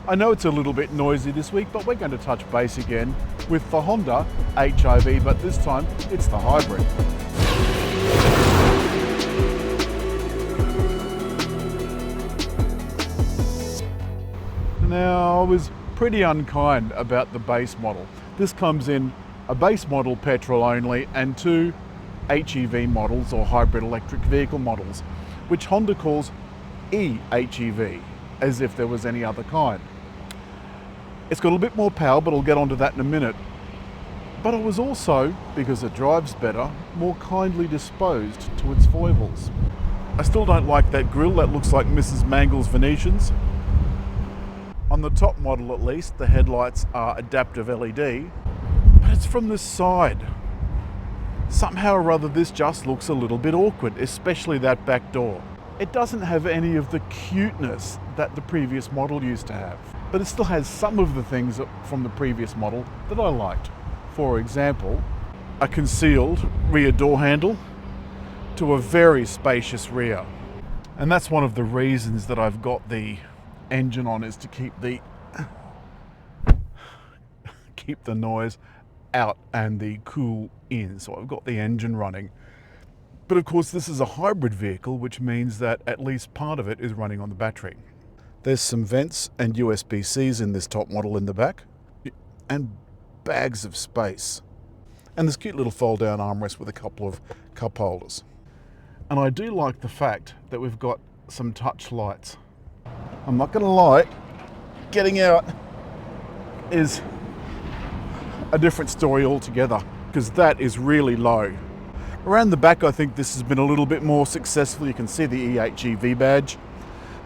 I know it's a little bit noisy this week, but we're going to touch base again with the Honda HEV, but this time it's the hybrid. Now, I was pretty unkind about the base model. This comes in a base model petrol only and two HEV models or hybrid electric vehicle models, which Honda calls eHEV, as if there was any other kind. It's got a bit more power, but I'll get onto that in a minute. But I was also, because it drives better, more kindly disposed to its foibles. I still don't like that grille, that looks like Mrs. Mangle's Venetians. On the top model at least, the headlights are adaptive LED, but it's from the side. Somehow or other this just looks a little bit awkward, especially that back door. It doesn't have any of the cuteness that the previous model used to have, but it still has some of the things from the previous model that I liked. For example, a concealed rear door handle to a very spacious rear. And that's one of the reasons that I've got the engine on, is to keep the noise out and the cool in. So I've got the engine running. But of course this is a hybrid vehicle, which means that at least part of it is running on the battery. There's some vents and USB-Cs in this top model in the back, and bags of space. And this cute little fold-down armrest with a couple of cup holders. And I do like the fact that we've got some touch lights. I'm not going to lie, getting out is a different story altogether, because that is really low. Around the back, I think this has been a little bit more successful. You can see the eHEV badge.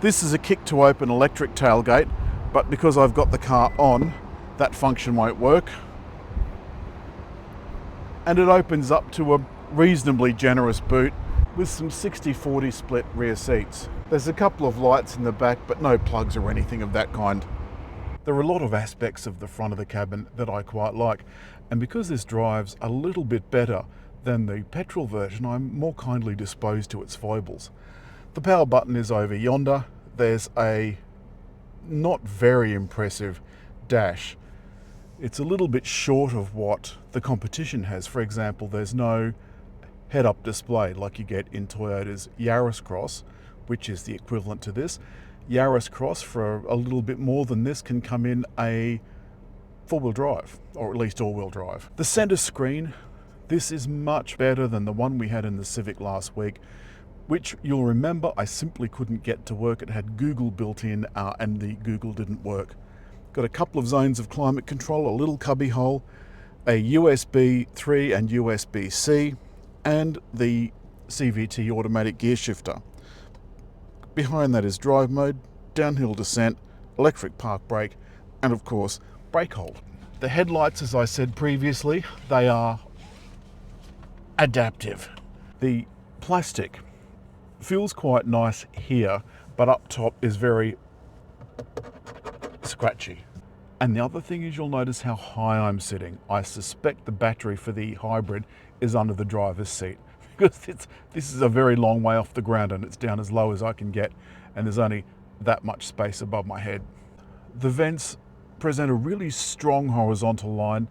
This is a kick to open electric tailgate, but because I've got the car on, that function won't work. And it opens up to a reasonably generous boot with some 60-40 split rear seats. There's a couple of lights in the back, but no plugs or anything of that kind. There are a lot of aspects of the front of the cabin that I quite like, and because this drives a little bit better than the petrol version, I'm more kindly disposed to its foibles. The power button is over yonder. There's a not very impressive dash. It's a little bit short of what the competition has. For example, there's no head-up display like you get in Toyota's Yaris Cross, which is the equivalent to this. Yaris Cross, for a little bit more than this, can come in a four-wheel drive, or at least all-wheel drive. The center screen, this is much better than the one we had in the Civic last week, which you'll remember I simply couldn't get to work. It had Google built in and the Google didn't work. Got a couple of zones of climate control, a little cubby hole, a USB 3 and USB-C, and the CVT automatic gear shifter. Behind that is drive mode, downhill descent, electric park brake, and of course, brake hold. The headlights, as I said previously, they are adaptive. The plastic feels quite nice here, but up top is very scratchy. And the other thing is, you'll notice how high I'm sitting. I suspect the battery for the hybrid is under the driver's seat, because this is a very long way off the ground and it's down as low as I can get, and there's only that much space above my head. The vents present a really strong horizontal line.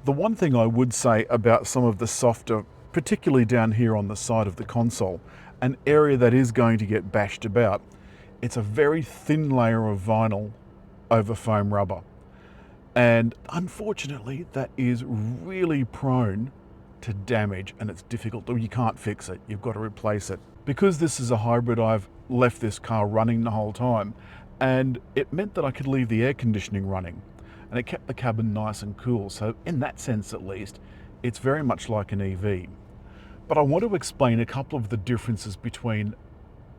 The one thing I would say about some of the softer, particularly down here on the side of the console, an area that is going to get bashed about, it's a very thin layer of vinyl over foam rubber. And unfortunately, that is really prone to damage, and it's difficult, or you can't fix it, you've got to replace it. Because this is a hybrid, I've left this car running the whole time, and it meant that I could leave the air conditioning running, and it kept the cabin nice and cool. So in that sense at least, it's very much like an EV. But I want to explain a couple of the differences between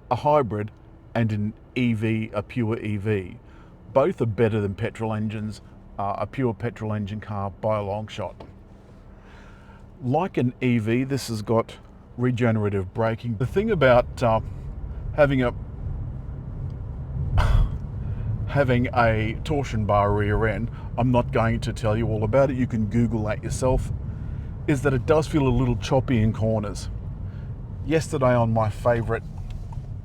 a hybrid and an EV, a pure EV. Both are better than petrol engines, a pure petrol engine car by a long shot. Like an EV, this has got regenerative braking. The thing about having a torsion bar rear end, I'm not going to tell you all about it, you can Google that yourself, is that it does feel a little choppy in corners. Yesterday on my favourite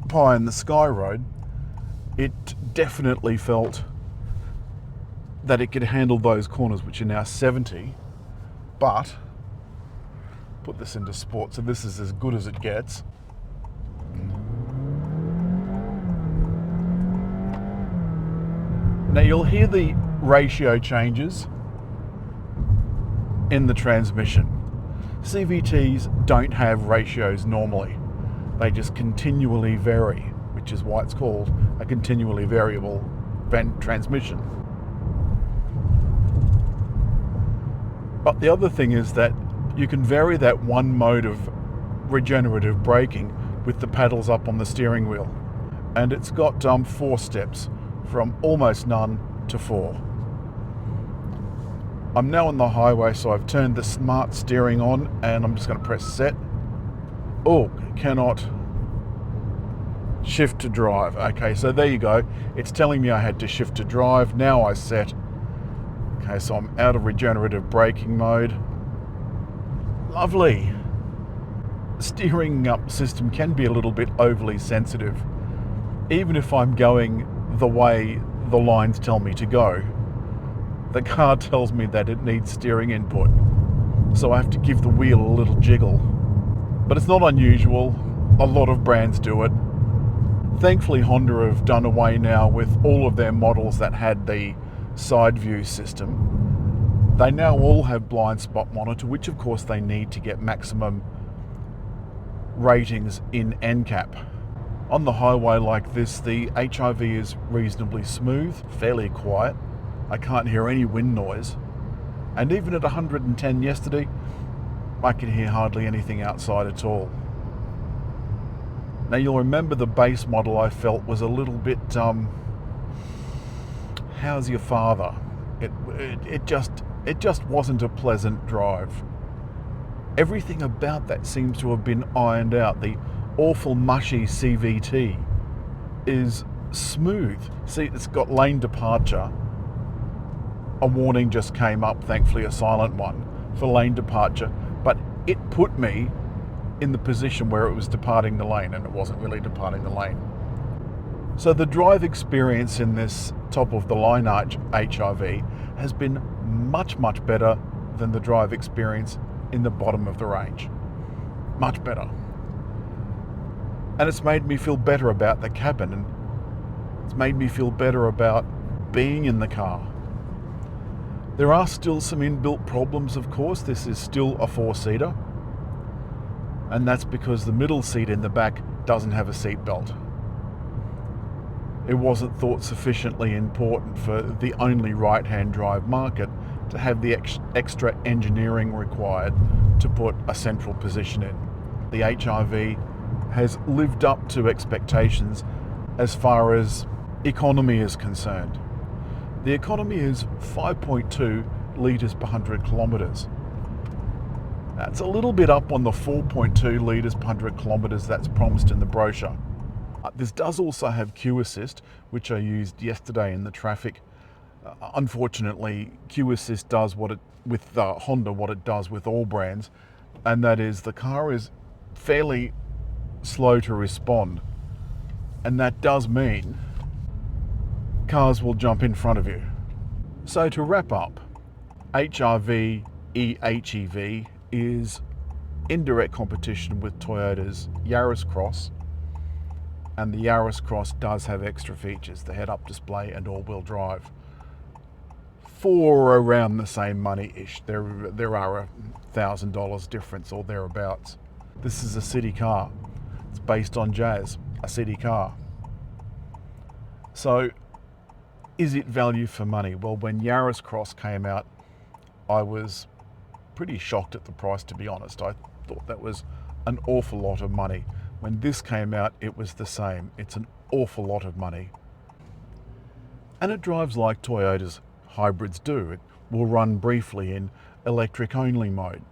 pie in the sky road, it definitely felt that it could handle those corners, which are now 70, but put this into sport, so this is as good as it gets. Now you'll hear the ratio changes in the transmission. CVTs don't have ratios normally. They just continually vary, which is why it's called a continually variable transmission. But the other thing is that you can vary that one mode of regenerative braking with the paddles up on the steering wheel. And it's got 4 steps, from almost none to 4. I'm now on the highway, so I've turned the smart steering on and I'm just going to press set. Oh, cannot shift to drive. Okay, so there you go. It's telling me I had to shift to drive. Now I set. Okay, so I'm out of regenerative braking mode. Lovely. The steering system can be a little bit overly sensitive. Even if I'm going the way the lines tell me to go, the car tells me that it needs steering input. So I have to give the wheel a little jiggle. But it's not unusual. A lot of brands do it. Thankfully, Honda have done away now with all of their models that had the side view system. They now all have blind spot monitor, which of course they need to get maximum ratings in ANCAP. On the highway like this, the HEV is reasonably smooth, fairly quiet. I can't hear any wind noise. And even at 110 yesterday, I could hear hardly anything outside at all. Now you'll remember the base model I felt was a little bit, how's your father? It just wasn't a pleasant drive. Everything about that seems to have been ironed out. The awful mushy CVT is smooth. See, it's got lane departure. A warning just came up, thankfully a silent one, for lane departure, but it put me in the position where it was departing the lane, and it wasn't really departing the lane. So the drive experience in this top of the line HEV has been much, much better than the drive experience in the bottom of the range. Much better. And it's made me feel better about the cabin, and it's made me feel better about being in the car. There are still some inbuilt problems, of course. This is still a 4-seater, and that's because the middle seat in the back doesn't have a seat belt. It wasn't thought sufficiently important for the only right-hand drive market to have the extra engineering required to put a central position in. The HEV has lived up to expectations as far as economy is concerned. The economy is 5.2 litres per 100 kilometres. That's a little bit up on the 4.2 litres per 100 kilometres that's promised in the brochure. This does also have Q Assist, which I used yesterday in the traffic. Unfortunately, Q Assist does with Honda what it does with all brands, and that is the car is fairly slow to respond, and that does mean cars will jump in front of you. So to wrap up, HRV eHEV is in direct competition with Toyota's Yaris Cross, and the Yaris Cross does have extra features, the head-up display and all-wheel drive, for around the same money-ish. There are $1,000 difference or thereabouts. This is a city car. It's based on Jazz, a city car. So, is it value for money? Well, when Yaris Cross came out, I was pretty shocked at the price, to be honest. I thought that was an awful lot of money. When this came out, it was the same. It's an awful lot of money. And it drives like Toyota's hybrids do. It will run briefly in electric-only mode.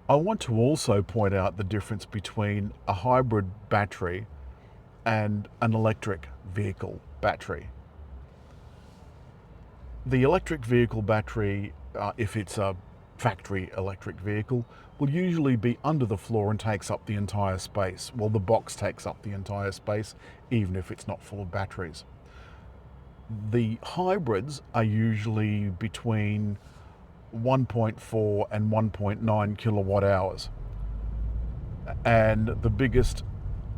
I want to also point out the difference between a hybrid battery and an electric vehicle battery. The electric vehicle battery, if it's a factory electric vehicle, will usually be under the floor and takes up the entire space. Well, the box takes up the entire space, even if it's not full of batteries. The hybrids are usually between 1.4 and 1.9 kilowatt hours. And the biggest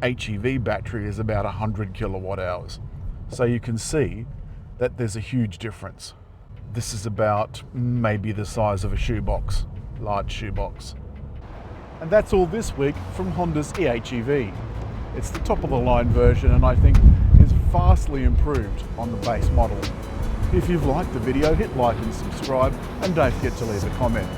HEV battery is about 100 kilowatt hours. So you can see that there's a huge difference. This is about maybe the size of a shoebox, large shoebox. And that's all this week from Honda's eHEV. It's the top of the line version and I think is vastly improved on the base model. If you've liked the video, hit like and subscribe and don't forget to leave a comment.